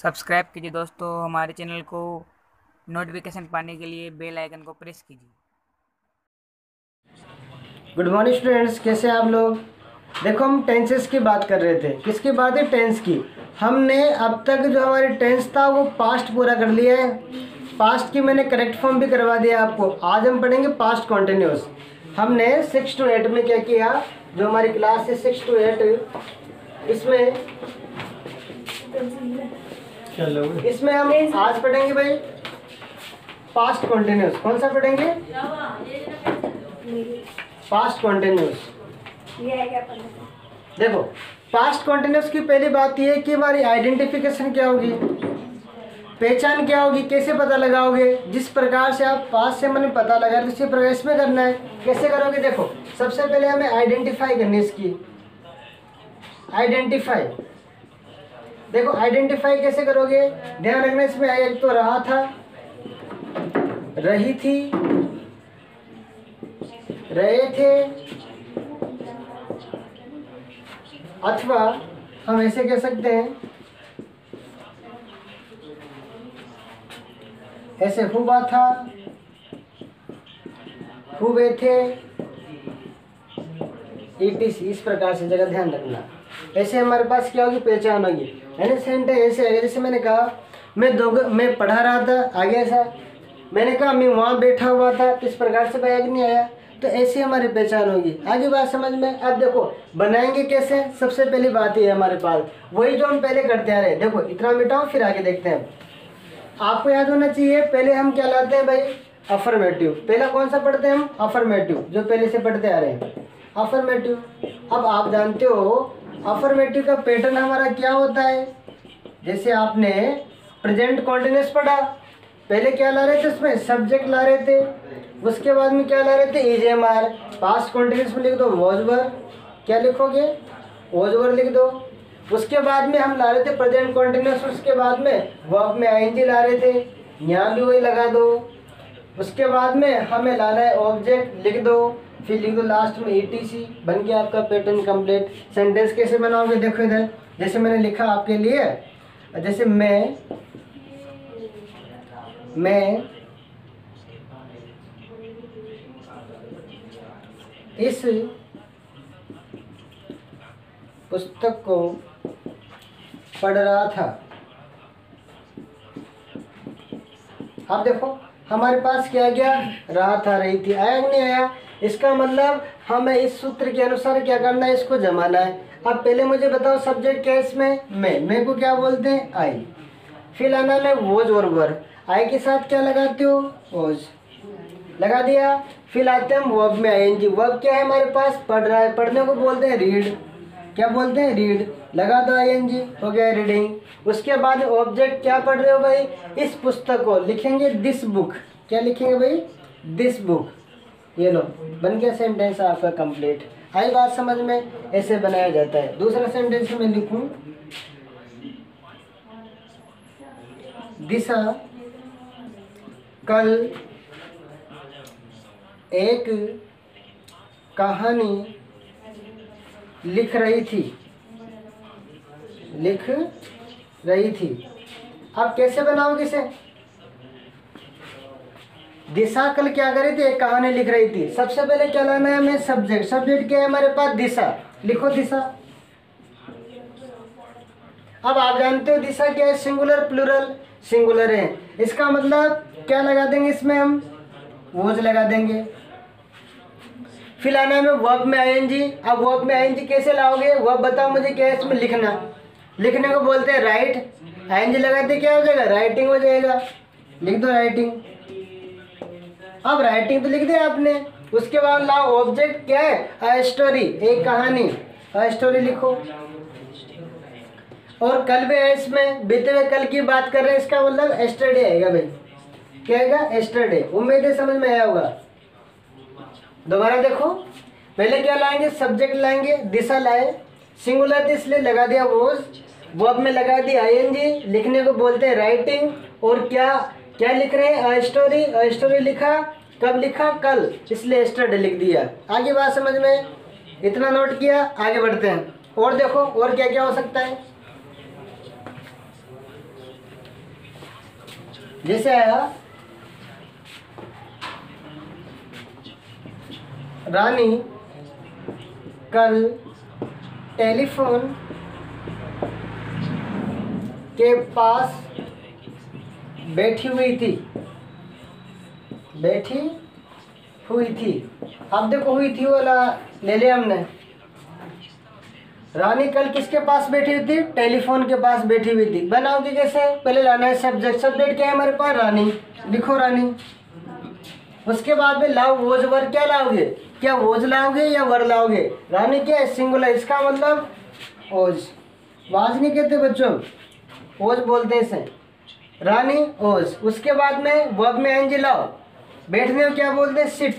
Subscribe कीजिए दोस्तों हमारे चैनल को। नोटिफिकेशन पाने के लिए बेल आइकन को प्रेस कीजिए। गुड मॉर्निंग स्टूडेंट्स, कैसे हैं आप लोग। देखो, हम टेंसेस की बात कर रहे थे। किसकी बात है? टेंस की। हमने अब तक जो हमारे टेंस था वो पास्ट पूरा कर लिया है। पास्ट की मैंने करेक्ट फॉर्म भी करवा दिया आपको। आज हम पढ़ेंगे पास्ट कॉन्टिन्यूस। हमने 6 to 8 में क्या किया, जो हमारी क्लास है 6 to 8, इसमें हम आज पढ़ेंगे भाई पास्ट कॉन्टिन्यूस। कौन सा पढ़ेंगे? Past continuous. देखो, पास्ट कॉन्टिन्यूस की पहली बात यह है कि हमारी आइडेंटिफिकेशन क्या होगी, पहचान क्या होगी, कैसे पता लगाओगे। जिस प्रकार से आप पास्ट से मैंने पता लगा उसी प्रकार इसमें करना है। कैसे करोगे? देखो, सबसे पहले हमें आइडेंटिफाई करनी है इसकी। आइडेंटिफाई, देखो आइडेंटिफाई कैसे करोगे, ध्यान रखना। इसमें एक तो रहा था, रही थी, रहे थे, अथवा हम ऐसे कह सकते हैं ऐसे हुआ था, हुए थे, etc। इस प्रकार से जगह ध्यान रखना। ऐसे हमारे पास क्या होगी, पहचान होगी। यानी सेंटेंस ऐसे है, जैसे मैंने कहा मैं पढ़ा रहा था, आगे ऐसा मैंने कहा मैं वहाँ बैठा हुआ था, तो इस प्रकार से बैग नहीं आया, तो ऐसी हमारी पहचान होगी। आगे बात समझ में। अब देखो बनाएंगे कैसे। सबसे पहली बात ये है हमारे पास वही जो हम पहले करते आ रहे हैं। देखो इतना मिटाओ, फिर आगे देखते हैं। आपको याद होना चाहिए पहले हम क्या लाते हैं भाई, अफर्मेटिव। पहला कौन सा पढ़ते हैं हम? अफर्मेटिव, जो पहले से पढ़ते आ रहे हैं, अफर्मेटिव। अब आप जानते हो अफर्मेटिव का पैटर्न हमारा क्या होता है। जैसे आपने प्रेजेंट कॉन्टिन्यूस पढ़ा, पहले क्या ला रहे थे, उसमें सब्जेक्ट ला रहे थे, उसके बाद में क्या ला रहे थे, is M R. Past continuous में लिख दो वॉज वर, क्या लिखोगे, वॉज वर लिख दो। उसके बाद में हम ला रहे थे प्रेजेंट कॉन्टिन्यूस, उसके बाद में वर्ब में आईएनजी ला रहे थे, यहाँ भी वही लगा दो। उसके बाद में हमें लाना है ऑब्जेक्ट, लिख दो, फिर लिख दो लास्ट में ईटीसी। बन गया आपका पैटर्न कंप्लीट। सेंटेंस कैसे बनाओगे, देखो इधर जैसे मैंने लिखा आपके लिए, जैसे मैं इस पुस्तक को पढ़ रहा था। अब देखो हमारे पास क्या गया, रहा था, रही थी, आया कि नहीं आया। इसका मतलब हमें इस सूत्र के अनुसार क्या करना है, इसको जमाना है। अब पहले मुझे बताओ सब्जेक्ट क्या है इसमें, मैं को क्या बोलते हैं, आई। फिर आना में वोज और वर, आई के साथ क्या लगाते हो, वोज लगा दिया। फिर आते हैं हम वर्ब में आईएनजी। वर्ब क्या है हमारे पास, पढ़ रहा है, पढ़ने को बोलते हैं रीड, क्या बोलते हैं, रीड, लगा दो आईएनजी, हो गया रीडिंग। उसके बाद ऑब्जेक्ट क्या पढ़ रहे हो भाई, इस पुस्तक को, लिखेंगे दिस बुक, क्या लिखेंगे भाई, दिस बुक। ये लो बन गया सेंटेंस आपका कंप्लीट। आई बात समझ में, ऐसे बनाया जाता है। दूसरा सेंटेंस में लिखूं, दिशा कल एक कहानी लिख रही थी, अब कैसे बनाओगे इसे, दिशा कल क्या कर रही थी, एक कहानी लिख रही थी। सबसे पहले क्या लाना है हमें, सब्जेक्ट। सब्जेक्ट क्या है हमारे पास, दिशा, लिखो दिशा। अब आप जानते हो दिशा क्या है, सिंगुलर प्लूरल, सिंगुलर है। इसका मतलब क्या लगा देंगे इसमें हम, वोज लगा देंगे। फिर आना है वर्ब में आईएनजी। अब वर्ब में आईएनजी कैसे लाओगे, वर्ब बताओ मुझे क्या है इसमें, लिखना, लिखने को बोलते हैं राइट। आईएनजी लगाते क्या हो जाएगा, राइटिंग हो जाएगा, लिख दो राइटिंग। अब राइटिंग तो लिख दिया आपने। उसके बाद लाओ ऑब्जेक्ट क्या है, अ स्टोरी, एक कहानी, अ स्टोरी लिखो। और कल भी है इसमें, बीते हुए कल की बात कर रहे हैं, इसका मतलब एस्टरडे आएगा भाई, क्या आएगा, एस्टरडे। उम्मीद है समझ में आया होगा। दोबारा देखो, पहले क्या लाएंगे, सब्जेक्ट लाएंगे, दिशा लाए, सिंगुलर थी इसलिए लगा दिया वोज, वर्ब में लगा दिया आईएनजी, लिखने को बोलते हैं राइटिंग। और क्या क्या लिख रहे हैं, अ स्टोरी लिखा, कब लिखा, कल, इसलिए एस्टरडे लिख दिया। आगे बात समझ में, इतना नोट किया, आगे बढ़ते हैं। और देखो और क्या क्या हो सकता है। जैसे आया रानी कल टेलीफोन के पास बैठी हुई थी। अब देखो हुई थी वाला ले लिया हमने। रानी कल किसके पास बैठी हुई थी? टेलीफोन के पास बैठी हुई थी। बनाओगे कैसे? पहले लाना है सब्जेक्ट। सब्जेक्ट क्या है हमारे पास? रानी। लिखो रानी। उसके बाद में लाओ वोज वर। क्या लाओगे? क्या वोज लाओगे या वर लाओगे? रानी क्या है? सिंगुलर, इसका मतलब ओज। वाज नहीं कहते बच्चों, ओज बोलते हैं इसे। रानी ओज। उसके बाद में वर्ब में आएंगे लाओ। बैठने में क्या बोलते हैं? सिट।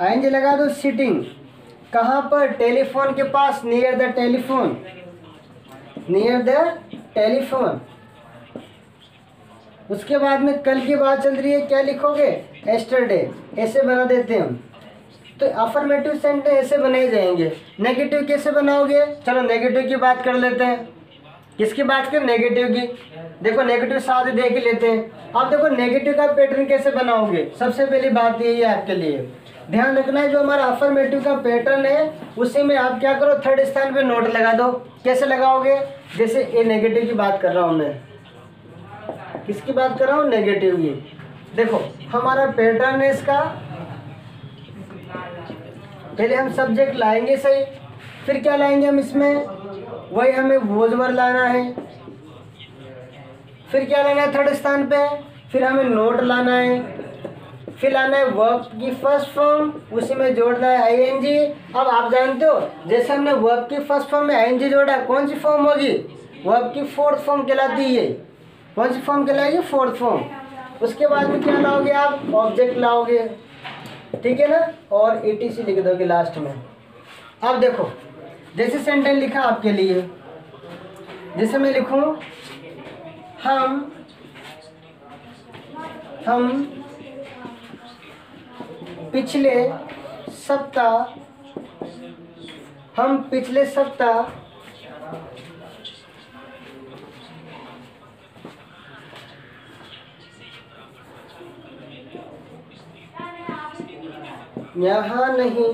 आएंगे लगा दो, सिटिंग। कहाँ पर? टेलीफोन के पास, near the telephone. Near the telephone. उसके बाद में कल की बात चल रही है, क्या लिखोगे? एस्टरडे। ऐसे बना देते हैं हम। तो अफर्मेटिव सेंटेंस ऐसे बनाए जाएंगे। नेगेटिव कैसे बनाओगे? चलो नेगेटिव की बात कर लेते हैं। किसकी बात करें? नेगेटिव की। देखो नेगेटिव साथ देख ही लेते हैं। अब देखो नेगेटिव का पैटर्न कैसे बनाओगे? सबसे पहली बात यही है आपके लिए, ध्यान रखना है जो हमारा अफर्मेटिव का पैटर्न है उसी में आप क्या करो, थर्ड स्थान पे नोट लगा दो। कैसे लगाओगे? जैसे ये नेगेटिव की बात कर रहा हूँ मैं। किसकी बात कर रहा हूँ? नेगेटिव की। देखो हमारा पैटर्न है इसका, पहले हम सब्जेक्ट लाएंगे सही, फिर क्या लाएंगे हम इसमें? वही हमें वोज वर लाना है। फिर क्या लाना है थर्ड स्थान पे? फिर हमें नोट लाना है। फिर लाना है वर्ब की फर्स्ट फॉर्म, उसी में जोड़ना है आईएनजी। अब आप जानते हो जैसे हमने वर्ब की फर्स्ट फॉर्म में आईएनजी जोड़ा, कौन सी फॉर्म होगी? वर्ब की फोर्थ फॉर्म कहलाती है। कौन सी फॉर्म कहलाएगी? Fourth form. उसके बाद में क्या लाओगे आप? ऑब्जेक्ट लाओगे, ठीक है ना, और ETC लिख दोगे लास्ट में। अब देखो जैसे सेंटेंस लिखा आपके लिए, जैसे मैं लिखूं हम पिछले सप्ताह यहाँ नहीं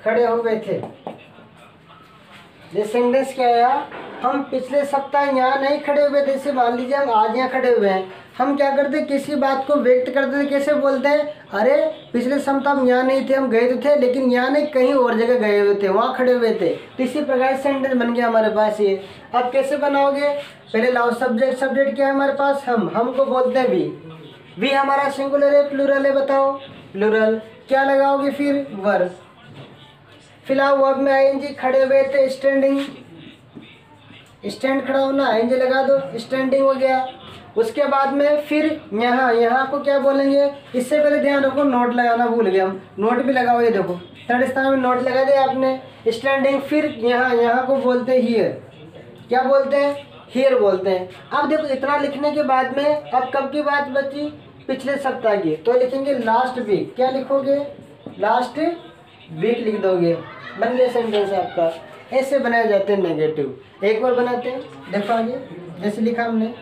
खड़े हुए थे। ये सेंटेंस क्या आया? हम पिछले सप्ताह यहाँ नहीं खड़े हुए थे। जैसे मान लीजिए हम आज यहाँ खड़े हुए हैं, हम क्या करते हैं? किसी बात को व्यक्त करते थे, कैसे बोलते हैं? अरे पिछले सप्ताह हम यहाँ नहीं थे, हम गए तो थे लेकिन यहाँ नहीं, कहीं और जगह गए हुए थे, वहाँ खड़े हुए थे। तो इसी प्रकार सेंटेंस बन गया हमारे पास ये। अब कैसे बनाओगे? पहले लाओ सब्जेक्ट। सब्जेक्ट क्या है हमारे पास? हमको बोलते हैं वी हमारा सिंगुलर है प्लूरल है? बताओ प्लूरल। क्या लगाओगे फिर? वर्ब। फिलहाल वर्ब में आईएनजी, खड़े हुए थे, स्टैंडिंग। स्टैंड खड़ा होना, आईएनजी लगा दो, स्टैंडिंग हो गया। उसके बाद में फिर यहाँ को क्या बोलेंगे? इससे पहले ध्यान रखो, नोट लगाना भूल गया हम, नोट भी लगाओ। ये देखो थर्ड स्थान में नोट लगा दिया आपने। स्टैंडिंग। फिर यहाँ को बोलते हैं हियर। क्या बोलते हैं? हियर बोलते हैं। अब देखो इतना लिखने के बाद में अब कब की बात बची? पिछले सप्ताह की। तो लिखेंगे लास्ट वीक। क्या लिखोगे? लास्ट वीक लिख दोगे। बन गया सेंटेंस आपका। ऐसे बनाए जाते हैं नेगेटिव। एक बार बनाते हैं, देखो आगे जैसे लिखा हमने,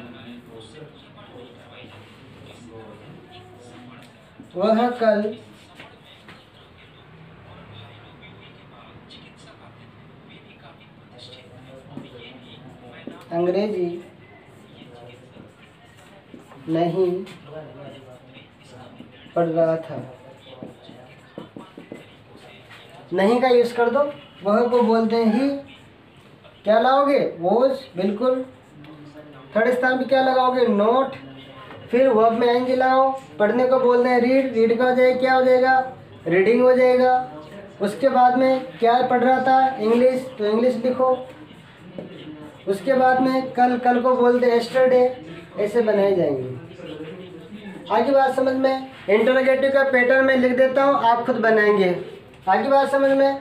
वह कल अंग्रेजी नहीं पढ़ रहा था। नहीं का यूज कर दो, वह को बोलते हैं ही। क्या लाओगे? वोज, बिल्कुल। थर्ड स्थान पे क्या लगाओगे? नोट। फिर वर्ब में आएंगे लाओ, पढ़ने को बोलते हैं रीड। रीड का हो जाएगा, क्या हो जाएगा? रीडिंग हो जाएगा। उसके बाद में क्या पढ़ रहा था? इंग्लिश, तो इंग्लिश लिखो। उसके बाद में कल को बोलते हैं एस्टरडे। ऐसे बनाए जाएंगे। आगे बात समझ में? इंटरोगेटिव का पैटर्न मैं लिख देता हूँ, आप खुद बनाएंगे। आगे बात समझ में?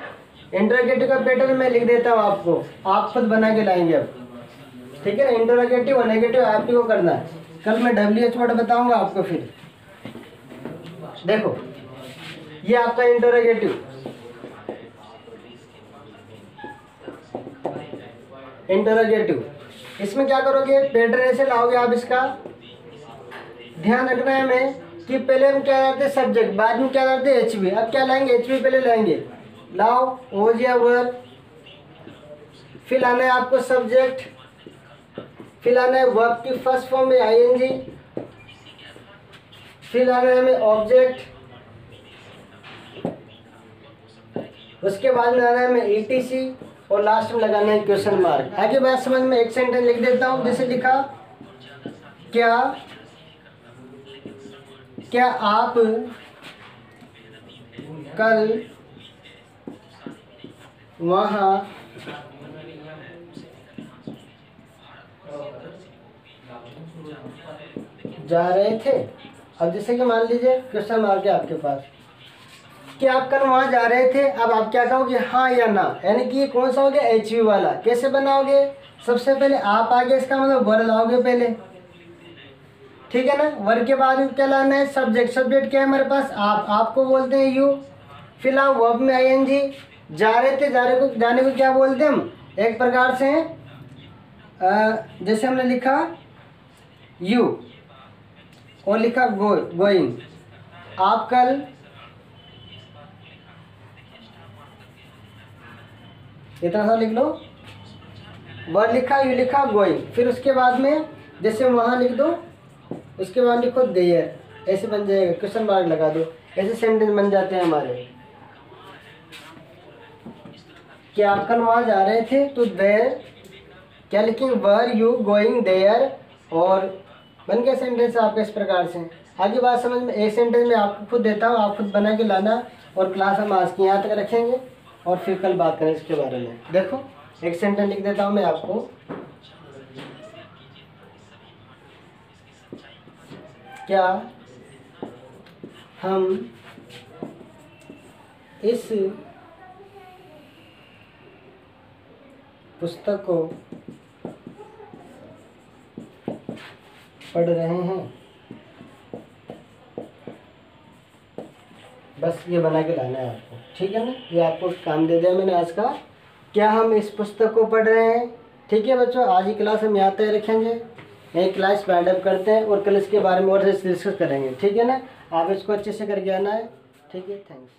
इंटरोगेटिव का पैटर्न मैं लिख देता हूँ आपको, आप खुद बना के लाएंगे अब, ठीक है ना। इंटरोगेटिव और नेगेटिव आप ही को करना है। कल मैं WH वर्ड बताऊंगा आपको। फिर देखो ये आपका इंटरोगेटिव। इंटरोगेटिव। इसमें क्या करोगे, पैटर्न ऐसे लाओगे आप। इसका ध्यान रखना है हमें कि पहले हम क्या लाते हैं सब्जेक्ट, बाद में क्या लाते हैं एचवी। अब क्या लाएंगे, एचवी पहले लाएंगे। लाओ ओज या वर्ब, फिर आना है आपको सब्जेक्ट, फिर आना है वर्ब की फर्स्ट फॉर्म में आईएनजी, फिर आना है हमें ऑब्जेक्ट, उसके बाद में आना है हमें ईटीसी, और लास्ट में लगाना है क्वेश्चन मार्क। आगे बात समझ में, एक सेंटेंस लिख देता हूं। जैसे लिखा, क्या आप कल वहाँ जा रहे थे। अब जैसे कि मान लीजिए क्वेश्चन मार्क है आपके पास कि आप कल वहाँ जा रहे थे। अब आप क्या कहोगे, हाँ या ना, यानी कि ये कौन सा हो गया, एचवी वाला। कैसे बनाओगे, सबसे पहले आप आगे इसका मतलब वर लाओगे पहले, ठीक है ना। वर के बाद में क्या लाना है, सब्जेक्ट। सब्जेक्ट क्या है हमारे पास, आपको बोलते हैं यू। फिर आप वर्ब में आईएनजी, जा रहे थे, जाने को क्या बोलते हैं हम, एक प्रकार से जैसे हमने लिखा यू और लिखा गोइंग। आप कल इतना सा लिख लो, वर्ब लिखा, यू लिखा, गोइंग। फिर उसके बाद में जैसे वहाँ लिख दो, उसके बाद लिखो देयर, ऐसे बन जाएगा, क्वेश्चन मार्क लगा दो। ऐसे सेंटेंस बन जाते हैं हमारे। कि आप कल वहाँ जा रहे थे तो देयर क्या लिखेंगे, वर यू गोइंग देयर, और बन गया सेंटेंस आपका इस प्रकार से। आगे बात समझ में, एक सेंटेंस में आपको खुद देता हूँ, आप खुद बना के लाना, और क्लास हम आज की यहाँ तक रखेंगे और फिर कल बात करें इसके बारे में। देखो एक सेंटेंस लिख देता हूँ मैं आपको। क्या हम इस पुस्तक को पढ़ रहे हैं। बस ये बना के लाना है आपको, ठीक है ना। ये आपको काम दे दिया मैंने आज का, क्या हम इस पुस्तक को पढ़ रहे हैं। ठीक है बच्चों, आज की क्लास हम यहाँ तक रखेंगे, यही क्लास वाइंड अप करते हैं और कल इसके बारे में और डिस्कस करेंगे, ठीक है ना। आप इसको अच्छे से करके आना है, ठीक है। थैंक्स।